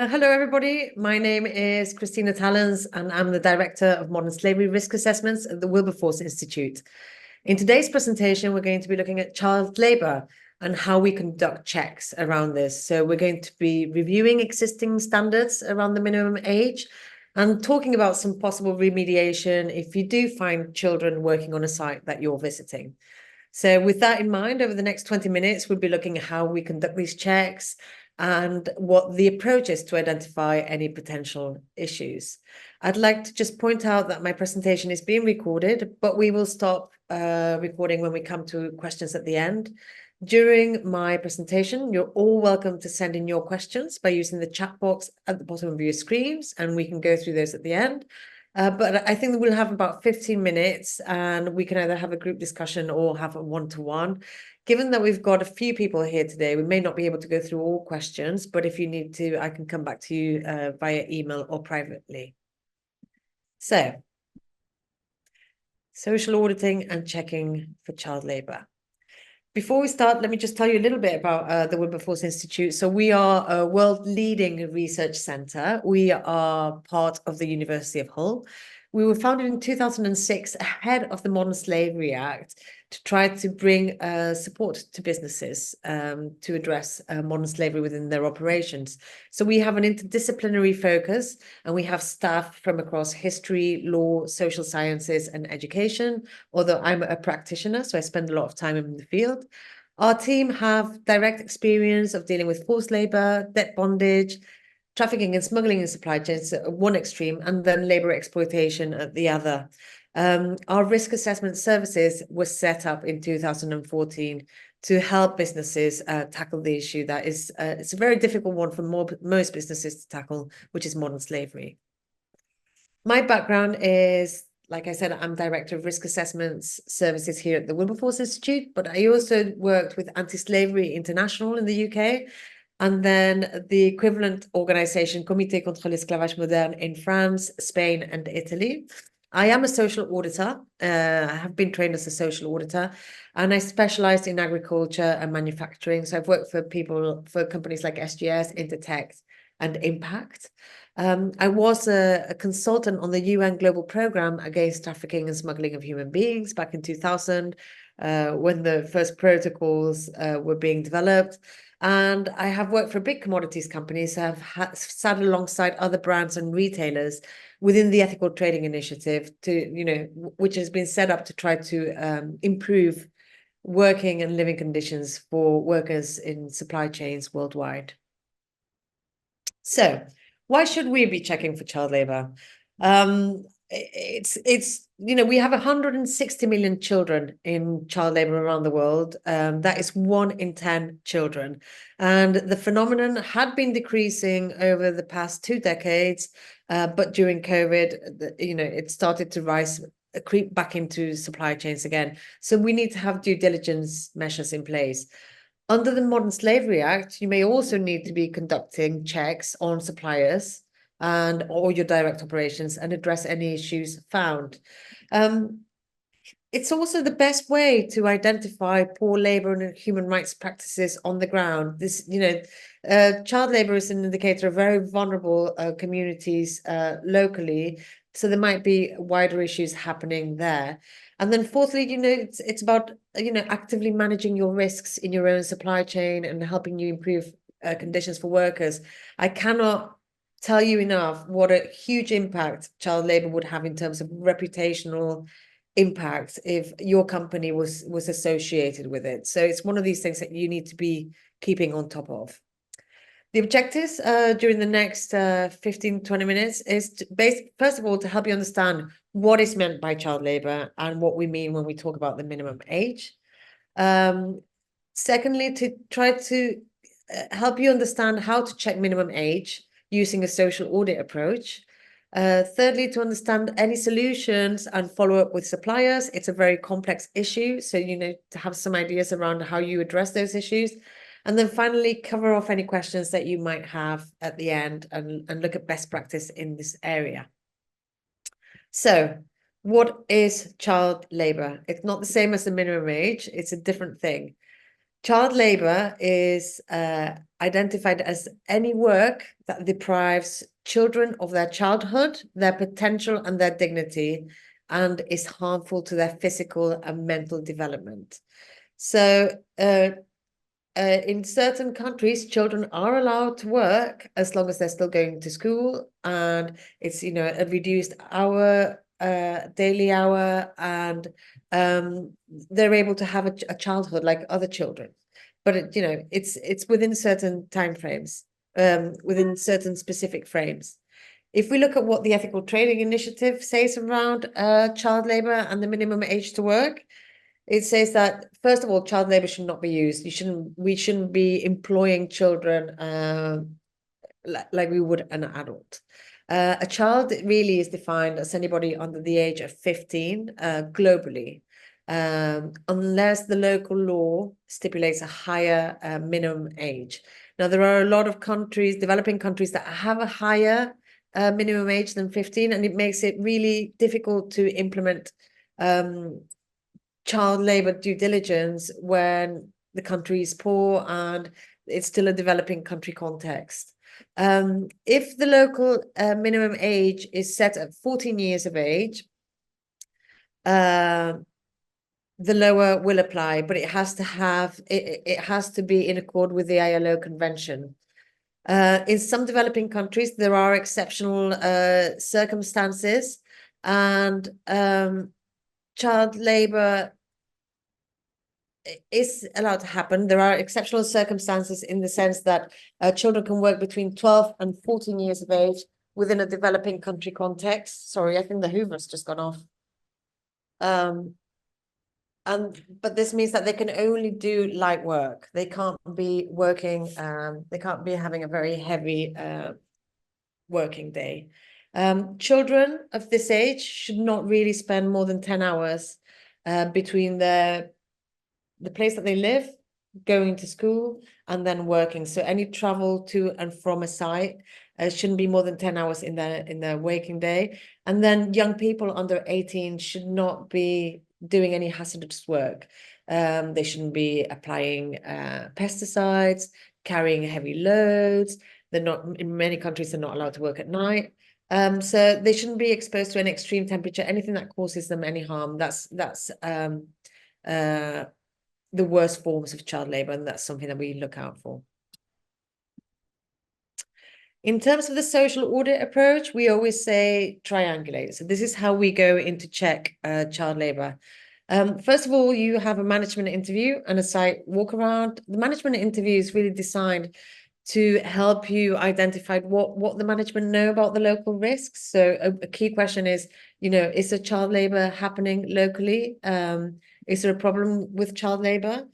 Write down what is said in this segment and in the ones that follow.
Hello, everybody. My name is Christina Tallens, and I'm the Director of Modern Slavery Risk Assessments at the Wilberforce Institute. In today's presentation, we're going to be looking at child labour and how we conduct checks around this. So we're going to be reviewing existing standards around the minimum age and talking about some possible remediation if you do find children working on a site that you're visiting. So with that in mind, over the next 20 minutes, we'll be looking at how we conduct these checks and what the approach is to identify any potential issues. I'd like to just point out that my presentation is being recorded, but we will stop recording when we come to questions at the end. During my presentation, you're all welcome to send in your questions by using the chat box at the bottom of your screens, and we can go through those at the end. But I think that we'll have about 15 minutes and we can either have a group discussion or have a one-to-one. Given that we've got a few people here today, we may not be able to go through all questions, but if you need to, I can come back to you via email or privately. So, social auditing and checking for child labour. Before we start, let me just tell you a little bit about the Wilberforce Institute. So we are a world-leading research centre. We are part of the University of Hull. We were founded in 2006 ahead of the Modern Slavery Act to try to bring support to businesses to address modern slavery within their operations. So we have an interdisciplinary focus, and we have staff from across history, law, social sciences, and education, although I'm a practitioner, so I spend a lot of time in the field. Our team have direct experience of dealing with forced labour, debt bondage, trafficking and smuggling in supply chains at one extreme, and then labour exploitation at the other. Our risk assessment services was set up in 2014 to help businesses tackle the issue that is, it's a very difficult one for most businesses to tackle, which is modern slavery. My background is, like I said, I'm Director of Risk Assessments Services here at the Wilberforce Institute, but I also worked with Anti-Slavery International in the UK, and then the equivalent organization, Comité contre l'esclavage moderne, in France, Spain, and Italy. I am a social auditor. I have been trained as a social auditor, and I specialized in agriculture and manufacturing. So I've worked for companies like SGS, Intertech, and Impact. I was a consultant on the UN Global Programme against trafficking and smuggling of human beings back in 2000, when the first protocols were being developed. And I have worked for big commodities companies. I've sat alongside other brands and retailers within the Ethical Trading Initiative, which has been set up to try to improve working and living conditions for workers in supply chains worldwide. So, why should we be checking for child labour? We have 160 million children in child labour around the world. That is 1 in 10 children. And the phenomenon had been decreasing over the past 2 decades, but during COVID, it started to rise, creep back into supply chains again. So we need to have due diligence measures in place. Under the Modern Slavery Act, you may also need to be conducting checks on suppliers or your direct operations and address any issues found. It's also the best way to identify poor labour and human rights practices on the ground. Child labour is an indicator of very vulnerable communities locally, so there might be wider issues happening there. And then fourthly, it's about, actively managing your risks in your own supply chain and helping you improve conditions for workers. I cannot tell you enough what a huge impact child labour would have in terms of reputational impact if your company was associated with it. So it's one of these things that you need to be keeping on top of. The objectives during the next 15-20 minutes is first of all, to help you understand what is meant by child labour and what we mean when we talk about the minimum age. Secondly, to try to help you understand how to check minimum age using a social audit approach. Thirdly, to understand any solutions and follow up with suppliers. It's a very complex issue, so to have some ideas around how you address those issues. And then finally, cover off any questions that you might have at the end and look at best practice in this area. So, what is child labour? It's not the same as the minimum age. It's a different thing. Child labor is identified as any work that deprives children of their childhood, their potential, and their dignity, and is harmful to their physical and mental development. So, in certain countries, children are allowed to work as long as they're still going to school, and it's, you know, a reduced hour, daily hour, and they're able to have a childhood like other children. But it, you know, it's within certain time frames, within certain specific frames. If we look at what the Ethical Trading Initiative says around child labor and the minimum age to work, it says that, first of all, child labor should not be used. We shouldn't be employing children like we would an adult. A child really is defined as anybody under the age of 15 globally, unless the local law stipulates a higher minimum age. Now, there are a lot of countries, developing countries, that have a higher minimum age than 15, and it makes it really difficult to implement child labor due diligence when the country is poor and it's still a developing country context. If the local minimum age is set at 14 years of age, the lower will apply, but it has to be in accord with the ILO convention. In some developing countries, there are exceptional circumstances, and child labor is allowed to happen. There are exceptional circumstances in the sense that children can work between 12 and 14 years of age within a developing country context. Sorry, I think the Hoover's just gone off. But this means that they can only do light work. They can't be working, they can't be having a very heavy working day. Children of this age should not really spend more than 10 hours between the place that they live, going to school, and then working. So any travel to and from a site shouldn't be more than 10 hours in their waking day. And then young people under 18 should not be doing any hazardous work. They shouldn't be applying pesticides, carrying heavy loads. They're not, in many countries, they're not allowed to work at night. So they shouldn't be exposed to an extreme temperature, anything that causes them any harm. That's the worst forms of child labor, and that's something that we look out for. In terms of the social audit approach, we always say triangulate. So this is how we go in to check child labor. First of all, you have a management interview and a site walk around. The management interview is really designed to help you identify what the management know about the local risks. So a key question is, you know, is there child labor happening locally? Is there a problem with child labor?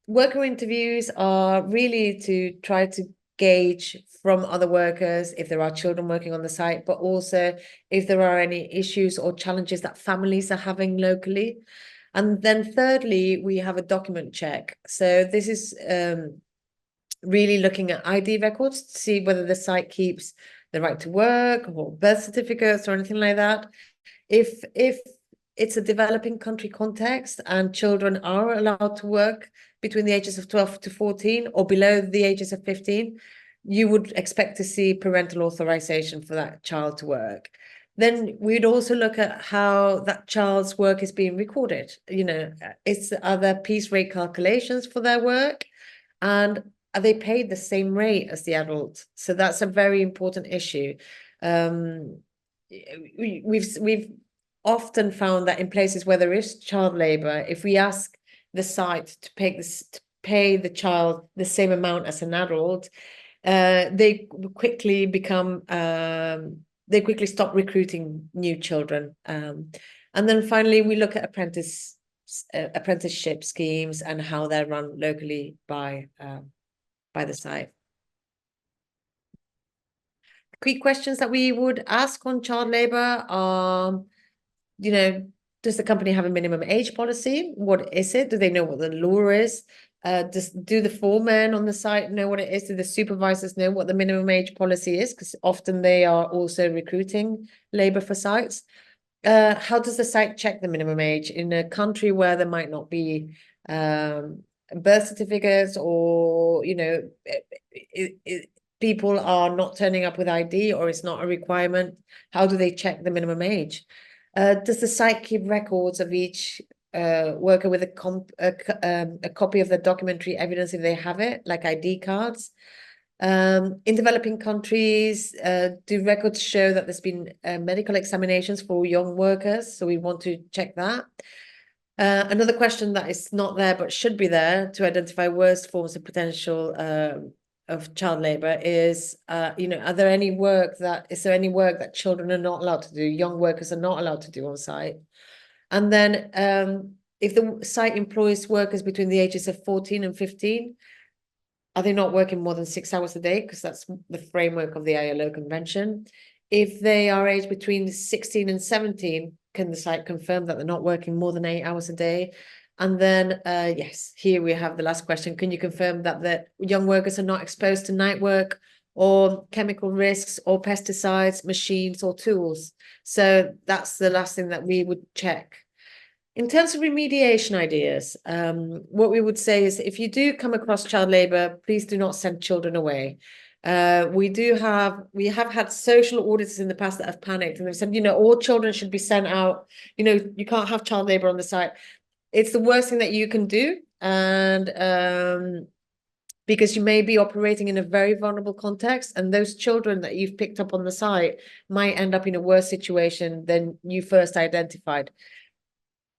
Worker interviews are really to try to gauge from other workers if there are children working on the site, but also if there are any issues or challenges that families are having locally. And then thirdly, we have a document check. So this is really looking at ID records to see whether the site keeps the right to work or birth certificates or anything like that. If it's a developing country context and children are allowed to work between the ages of 12 to 14 or below the ages of 15, you would expect to see parental authorization for that child to work. Then we'd also look at how that child's work is being recorded. You know, are there piece rate calculations for their work? And are they paid the same rate as the adult? So that's a very important issue. We've often found that in places where there is child labor, if we ask the site to pay the child the same amount as an adult, they quickly stop recruiting new children. And then finally, we look at apprenticeship schemes and how they're run locally by the site. Key questions that we would ask on child labor are, you know, does the company have a minimum age policy? What is it? Do they know what the law is? Do the foremen on the site know what it is? Do the supervisors know what the minimum age policy is? Because often they are also recruiting labor for sites. How does the site check the minimum age in a country where there might not be birth certificates, or, people are not turning up with ID, or it's not a requirement, how do they check the minimum age? Does the site keep records of each worker with a copy of the documentary evidence if they have it, like ID cards? In developing countries, do records show that there's been medical examinations for young workers? So we want to check that. Another question that is not there but should be there to identify worst forms of potential of child labor is, are there any work that children are not allowed to do, young workers are not allowed to do on site? And then if the site employs workers between the ages of 14 and 15, are they not working more than 6 hours a day? Because that's the framework of the ILO convention. If they are aged between 16 and 17, can the site confirm that they're not working more than 8 hours a day? And then, yes, here we have the last question. Can you confirm that the young workers are not exposed to night work or chemical risks or pesticides, machines or tools? So that's the last thing that we would check. In terms of remediation ideas, what we would say is if you do come across child labor, please do not send children away. We have had social auditors in the past that have panicked and they've said, all children should be sent out. You can't have child labor on the site. It's the worst thing that you can do. And because you may be operating in a very vulnerable context, and those children that you've picked up on the site might end up in a worse situation than you first identified.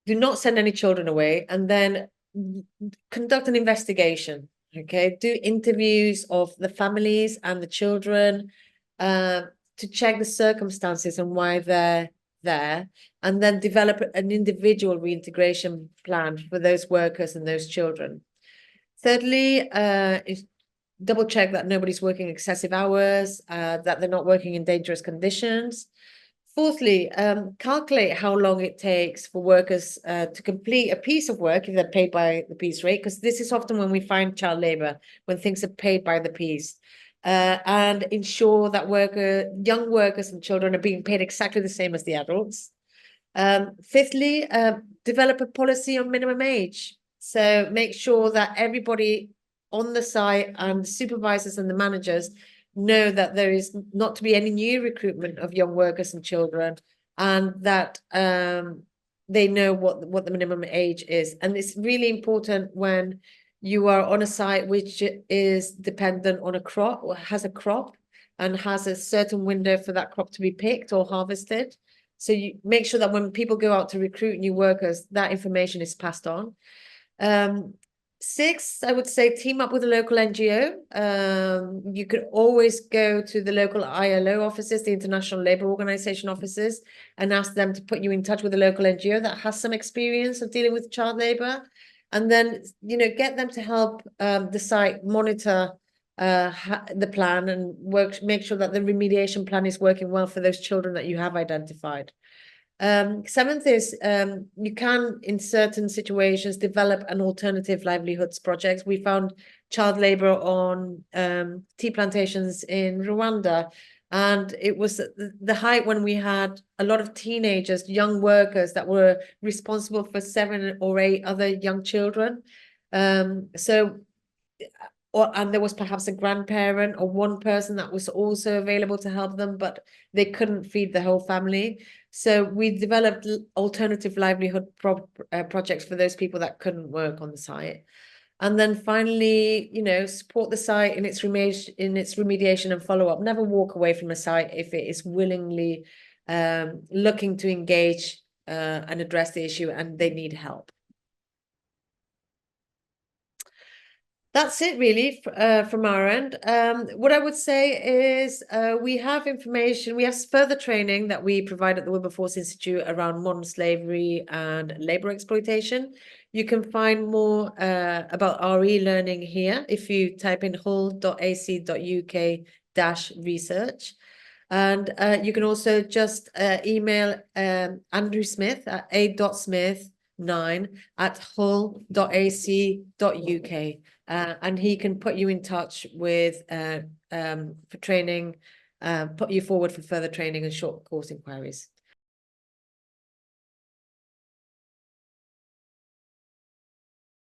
Do not send any children away, and then conduct an investigation. Okay, do interviews of the families and the children to check the circumstances and why they're there, and then develop an individual reintegration plan for those workers and those children. Thirdly, is double check that nobody's working excessive hours, that they're not working in dangerous conditions. Fourthly, calculate how long it takes for workers to complete a piece of work if they're paid by the piece rate, because this is often when we find child labor, when things are paid by the piece. And ensure that young workers and children are being paid exactly the same as the adults. Fifthly, develop a policy on minimum age. So make sure that everybody on the site and the supervisors and the managers know that there is not to be any new recruitment of young workers and children, and that they know what the minimum age is. And it's really important when you are on a site which is dependent on a crop, or has a crop and has a certain window for that crop to be picked or harvested. So you make sure that when people go out to recruit new workers, that information is passed on. Six, I would say team up with a local NGO. You could always go to the local ILO offices, the International Labour Organization offices, and ask them to put you in touch with a local NGO that has some experience of dealing with child labour. And then, get them to help the site monitor the plan and make sure that the remediation plan is working well for those children that you have identified. Seventh is you can, in certain situations, develop an alternative livelihoods project. We found child labor on tea plantations in Rwanda, and it was the height when we had a lot of teenagers, young workers that were responsible for 7 or 8 other young children. And there was perhaps a grandparent or one person that was also available to help them, but they couldn't feed the whole family. So we developed alternative livelihood projects for those people that couldn't work on the site. And then finally, support the site in its remediation and follow-up. Never walk away from a site if it is willingly looking to engage and address the issue and they need help. That's it really from our end. What I would say is we have information, we have further training that we provide at the Wilberforce Institute around modern slavery and labour exploitation. You can find more about our e-learning here if you type in hull.ac.uk/research. And you can also just email Andrew Smith at a.smith9@hull.ac.uk. And he can put you in touch with for training, put you forward for further training and short course inquiries.